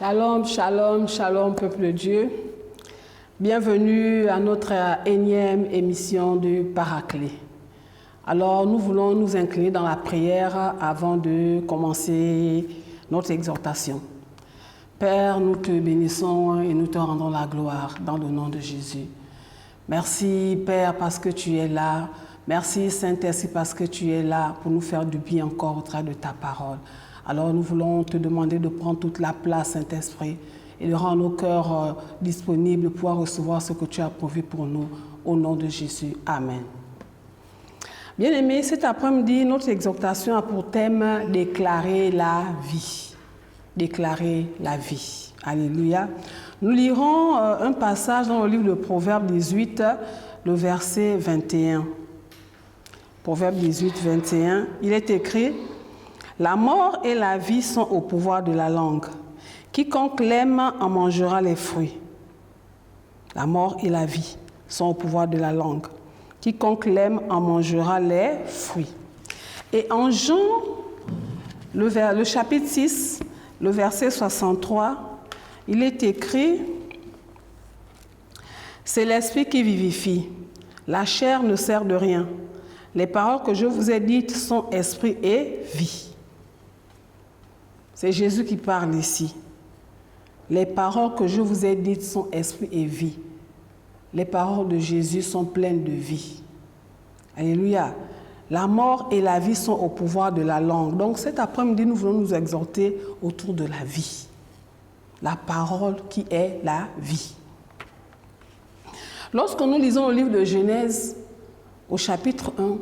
Shalom, shalom, shalom, peuple de Dieu. Bienvenue à notre énième émission du Paraclet. Alors, nous voulons nous incliner dans la prière avant de commencer notre exhortation. Père, nous te bénissons et nous te rendons la gloire dans le nom de Jésus. Merci, Père, parce que tu es là. Merci, Saint-Esprit, parce que tu es là pour nous faire du bien encore au travers de ta parole. Alors nous voulons te demander de prendre toute la place, Saint-Esprit, et de rendre nos cœurs disponibles pour pouvoir recevoir ce que tu as pourvu pour nous, au nom de Jésus. Amen. Bien-aimés, cet après-midi, notre exhortation a pour thème « Déclarer la vie ». Déclarer la vie. Alléluia. Nous lirons un passage dans le livre de Proverbes 18, le verset 21. Proverbe 18, 21, il est écrit « La mort et la vie sont au pouvoir de la langue. Quiconque l'aime en mangera les fruits. » La mort et la vie sont au pouvoir de la langue. Quiconque l'aime en mangera les fruits. Et en Jean, le chapitre 6, le verset 63, il est écrit « C'est l'esprit qui vivifie. La chair ne sert de rien. Les paroles que je vous ai dites sont esprit et vie. » C'est Jésus qui parle ici. Les paroles que je vous ai dites sont esprit et vie. Les paroles de Jésus sont pleines de vie. Alléluia. La mort et la vie sont au pouvoir de la langue. Donc cet après-midi, nous voulons nous exhorter autour de la vie. La parole qui est la vie. Lorsque nous lisons le livre de Genèse, au chapitre 1,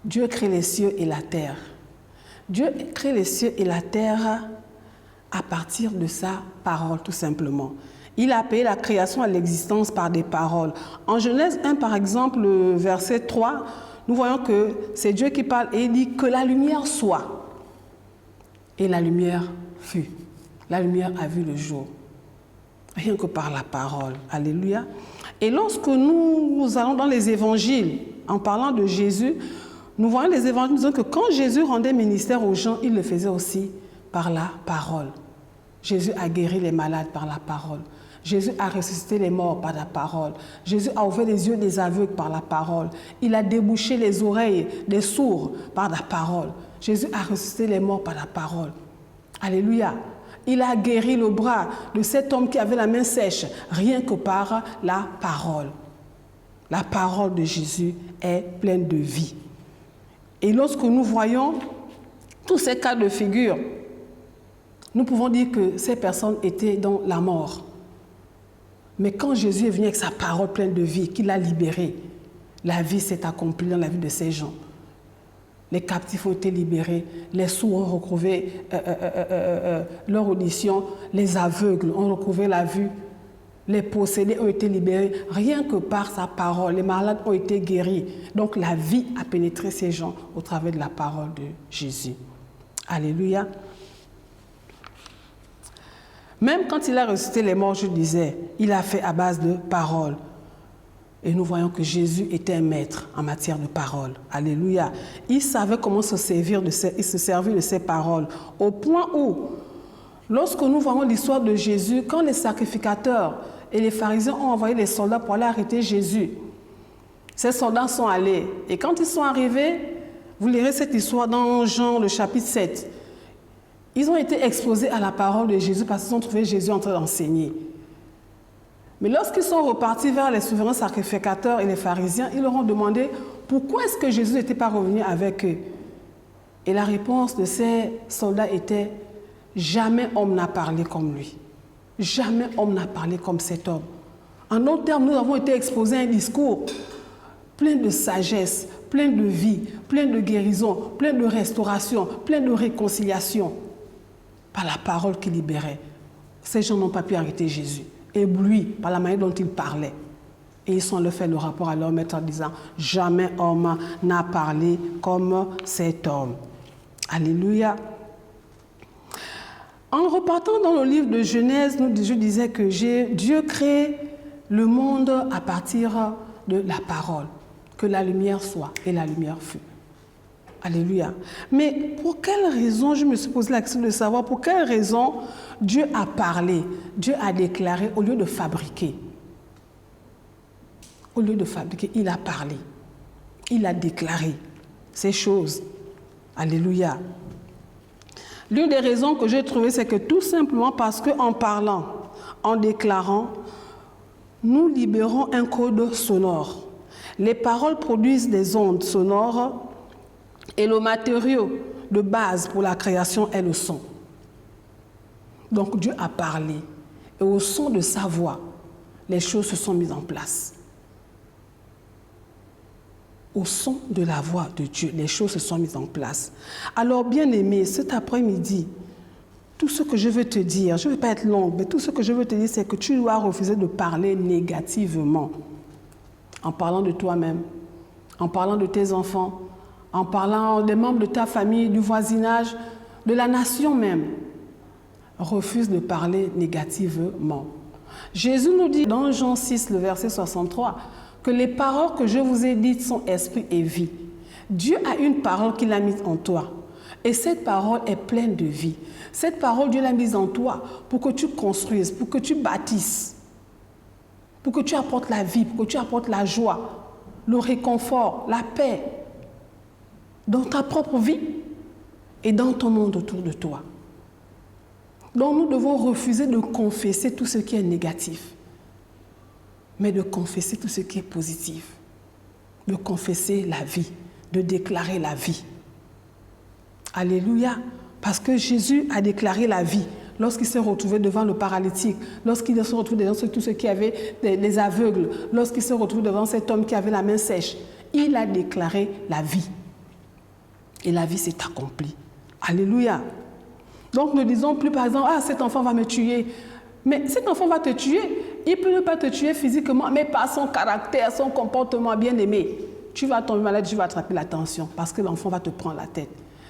Dieu crée les cieux et la terre. Dieu crée les cieux et la terre à partir de sa parole, tout simplement. Il a appelé la création à l'existence par des paroles. En Genèse 1, par exemple, le verset 3, nous voyons que c'est Dieu qui parle et il dit que la lumière soit. Et la lumière fut. La lumière a vu le jour. Rien que par la parole. Alléluia. Et lorsque nous allons dans les évangiles, en parlant de Jésus, nous voyons les évangiles disant que quand Jésus rendait ministère aux gens, il le faisait aussi par la parole. Jésus a guéri les malades par la parole. Jésus a ressuscité les morts par la parole. Jésus a ouvert les yeux des aveugles par la parole. Il a débouché les oreilles des sourds par la parole. Jésus a ressuscité les morts par la parole. Alléluia. Il a guéri le bras de cet homme qui avait la main sèche, rien que par la parole. La parole de Jésus est pleine de vie. Et lorsque nous voyons tous ces cas de figure, nous pouvons dire que ces personnes étaient dans la mort. Mais quand Jésus est venu avec sa parole pleine de vie, qu'il a libéré, la vie s'est accomplie dans la vie de ces gens. Les captifs ont été libérés, les sourds ont retrouvé leur audition, les aveugles ont retrouvé la vue, les possédés ont été libérés, rien que par sa parole. Les malades ont été guéris. Donc la vie a pénétré ces gens au travers de la parole de Jésus. Alléluia. Même quand il a ressuscité les morts, je disais, il a fait à base de paroles. Et nous voyons que Jésus était un maître en matière de parole. Alléluia. Il savait comment se servir de ses paroles. Au point où, lorsque nous voyons l'histoire de Jésus, quand les sacrificateurs et les pharisiens ont envoyé des soldats pour aller arrêter Jésus, ces soldats sont allés. Et quand ils sont arrivés, vous lirez cette histoire dans Jean, le chapitre 7. Ils ont été exposés à la parole de Jésus parce qu'ils ont trouvé Jésus en train d'enseigner. Mais lorsqu'ils sont repartis vers les souverains sacrificateurs et les pharisiens, ils leur ont demandé pourquoi est-ce que Jésus n'était pas revenu avec eux. Et la réponse de ces soldats était « Jamais homme n'a parlé comme lui. Jamais homme n'a parlé comme cet homme. » En d'autres termes, nous avons été exposés à un discours plein de sagesse, plein de vie, plein de guérison, plein de restauration, plein de réconciliation. Par la parole qui libérait. Ces gens n'ont pas pu arrêter Jésus. Éblouis par la manière dont il parlait. Et ils sont allés faire le rapport à leur maître en disant « Jamais homme n'a parlé comme cet homme. » Alléluia. En repartant dans le livre de Genèse, je disais que Dieu crée le monde à partir de la parole. Que la lumière soit, et la lumière fut. Alléluia. Mais pour quelle raison, je me suis posé la question de savoir pour quelle raison Dieu a parlé, Dieu a déclaré au lieu de fabriquer. Au lieu de fabriquer, il a parlé. Il a déclaré ces choses. Alléluia. L'une des raisons que j'ai trouvées, c'est que tout simplement parce qu'en parlant, en déclarant, nous libérons un code sonore. Les paroles produisent des ondes sonores et le matériau de base pour la création est le son. Donc Dieu a parlé et au son de sa voix, les choses se sont mises en place. Au son de la voix de Dieu, les choses se sont mises en place. Alors, bien-aimé, cet après-midi, tout ce que je veux te dire, je ne vais pas être longue, mais tout ce que je veux te dire, c'est que tu dois refuser de parler négativement. En parlant de toi-même, en parlant de tes enfants, en parlant des membres de ta famille, du voisinage, de la nation même. Refuse de parler négativement. Jésus nous dit dans Jean 6, le verset 63, que les paroles que je vous ai dites sont esprit et vie. Dieu a une parole qu'il a mise en toi. Et cette parole est pleine de vie. Cette parole, Dieu l'a mise en toi pour que tu construises, pour que tu bâtisses, pour que tu apportes la vie, pour que tu apportes la joie, le réconfort, la paix dans ta propre vie et dans ton monde autour de toi. Donc nous devons refuser de confesser tout ce qui est négatif, mais de confesser tout ce qui est positif, de confesser la vie, de déclarer la vie. Alléluia, parce que Jésus a déclaré la vie lorsqu'il s'est retrouvé devant le paralytique, lorsqu'il s'est retrouvé devant tous ceux qui avaient les aveugles, lorsqu'il s'est retrouvé devant cet homme qui avait la main sèche. Il a déclaré la vie. Et la vie s'est accomplie. Alléluia. Donc ne disons plus par exemple, ah cet enfant va me tuer. Mais cet enfant va te tuer. Il peut ne pas te tuer physiquement, mais par son caractère, son comportement bien aimé. Tu vas tomber malade, tu vas attraper la tension parce que l'enfant va te prendre la tête.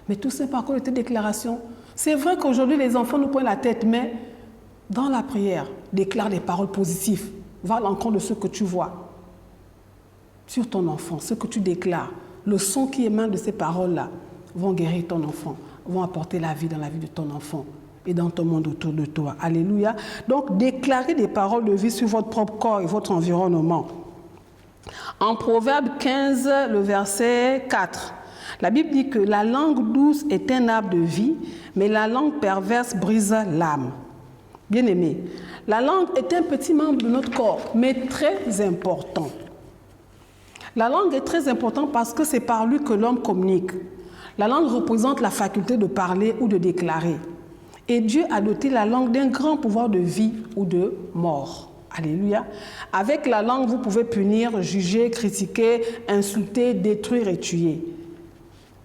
Mais tout ça par cause de tes déclarations. C'est vrai qu'aujourd'hui les enfants nous prennent la tête, mais dans la prière, déclare des paroles positives. Va à l'encontre de ce que tu vois sur ton enfant, ce que tu déclares. Le son qui émane de ces paroles-là vont guérir ton enfant, vont apporter la vie dans la vie de ton enfant et dans ton monde autour de toi. Alléluia. Donc, déclarez des paroles de vie sur votre propre corps et votre environnement. En Proverbe 15, le verset 4, la Bible dit que la langue douce est un arbre de vie, mais la langue perverse brise l'âme. Bien-aimé, la langue est un petit membre de notre corps, mais très important. La langue est très importante parce que c'est par lui que l'homme communique. La langue représente la faculté de parler ou de déclarer. Et Dieu a doté la langue d'un grand pouvoir de vie ou de mort. Alléluia. Avec la langue, vous pouvez punir, juger, critiquer, insulter, détruire et tuer.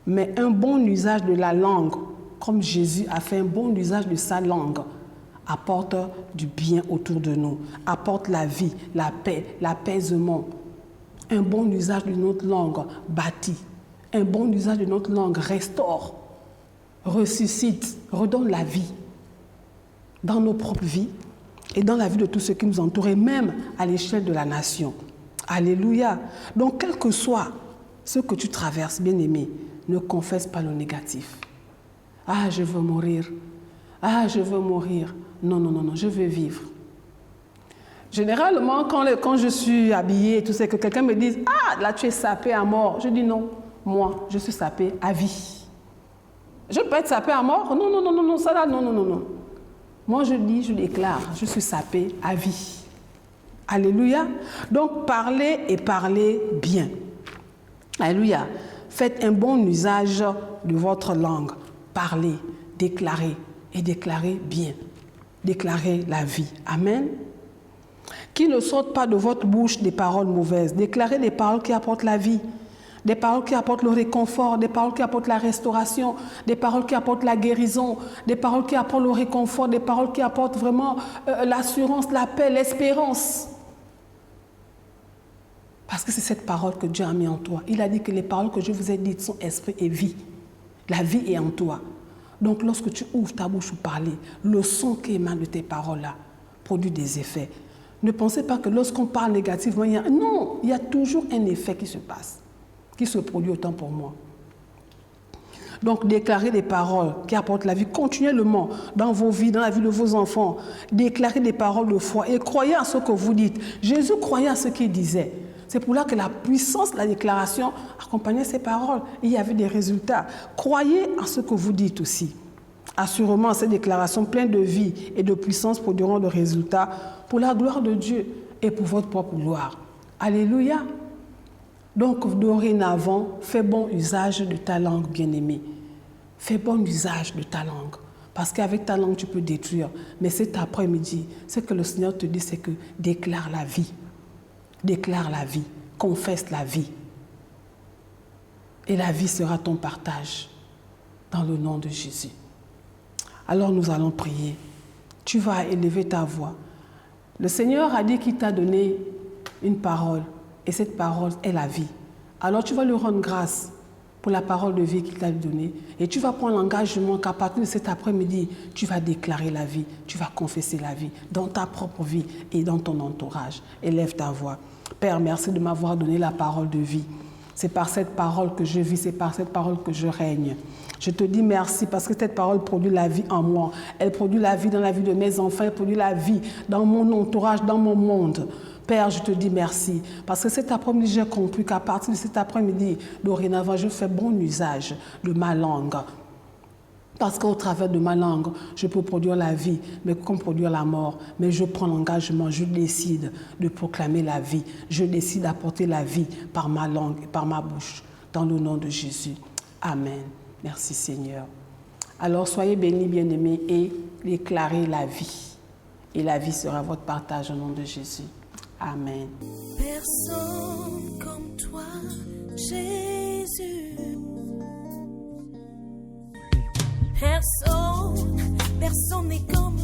Mais un bon usage de la langue, comme Jésus a fait un bon usage de sa langue, apporte du bien autour de nous, apporte la vie, la paix, l'apaisement. Un bon usage de notre langue bâtit. Un bon usage de notre langue restaure, ressuscite, redonne la vie dans nos propres vies et dans la vie de tous ceux qui nous entourent, et même à l'échelle de la nation. Alléluia. Donc, quel que soit ce que tu traverses, bien-aimé, ne confesse pas le négatif. Ah, je veux mourir. Ah, je veux mourir. Non, non, non, non, je veux vivre. Généralement, quand je suis habillée et tout ça, que quelqu'un me dise « Ah, là, tu es sapé à mort », je dis non. Moi, je suis sapé à vie. Je peux être sapé à mort? Non, non, non, non, non, ça là, non, non, non, non. Moi, je dis, je déclare, je suis sapé à vie. Alléluia. Donc, parlez et parlez bien. Alléluia. Faites un bon usage de votre langue. Parlez, déclarez et déclarez bien. Déclarez la vie. Amen. Qu'il ne sorte pas de votre bouche des paroles mauvaises. Déclarez des paroles qui apportent la vie. Des paroles qui apportent le réconfort, des paroles qui apportent la restauration, des paroles qui apportent la guérison, des paroles qui apportent le réconfort, des paroles qui apportent vraiment l'assurance, la paix, l'espérance. Parce que c'est cette parole que Dieu a mis en toi. Il a dit que les paroles que je vous ai dites sont esprit et vie. La vie est en toi. Donc lorsque tu ouvres ta bouche pour parler, le son qui émane de tes paroles-là produit des effets. Ne pensez pas que lorsqu'on parle négativement, il y a toujours un effet qui se passe, qui se produit autant pour moi. Donc, déclarez des paroles qui apportent la vie continuellement dans vos vies, dans la vie de vos enfants. Déclarez des paroles de foi et croyez en ce que vous dites. Jésus croyait en ce qu'il disait. C'est pour là que la puissance de la déclaration accompagnait ces paroles. Il y avait des résultats. Croyez en ce que vous dites aussi. Assurément, ces déclarations pleines de vie et de puissance produiront des résultats pour la gloire de Dieu et pour votre propre gloire. Alléluia. Donc, dorénavant, fais bon usage de ta langue, bien-aimée. Fais bon usage de ta langue. Parce qu'avec ta langue, tu peux détruire. Mais cet après-midi, ce que le Seigneur te dit, c'est que déclare la vie. Déclare la vie. Confesse la vie. Et la vie sera ton partage. Dans le nom de Jésus. Alors nous allons prier. Tu vas élever ta voix. Le Seigneur a dit qu'il t'a donné une parole. Et cette parole est la vie. Alors tu vas lui rendre grâce pour la parole de vie qu'il t'a donnée. Et tu vas prendre l'engagement qu'à partir de cet après-midi, tu vas déclarer la vie. Tu vas confesser la vie dans ta propre vie et dans ton entourage. Élève ta voix. Père, merci de m'avoir donné la parole de vie. C'est par cette parole que je vis, c'est par cette parole que je règne. Je te dis merci parce que cette parole produit la vie en moi. Elle produit la vie dans la vie de mes enfants, elle produit la vie dans mon entourage, dans mon monde. Père, je te dis merci parce que cet après-midi, j'ai compris qu'à partir de cet après-midi, dorénavant, je fais bon usage de ma langue. Parce qu'au travers de ma langue, je peux produire la vie, mais comme produire la mort. Mais je prends l'engagement, je décide de proclamer la vie. Je décide d'apporter la vie par ma langue et par ma bouche, dans le nom de Jésus. Amen. Merci Seigneur. Alors soyez bénis, bien-aimés, et déclarez la vie. Et la vie sera votre partage au nom de Jésus. Amen. Personne comme toi, Jésus. Personne n'est comme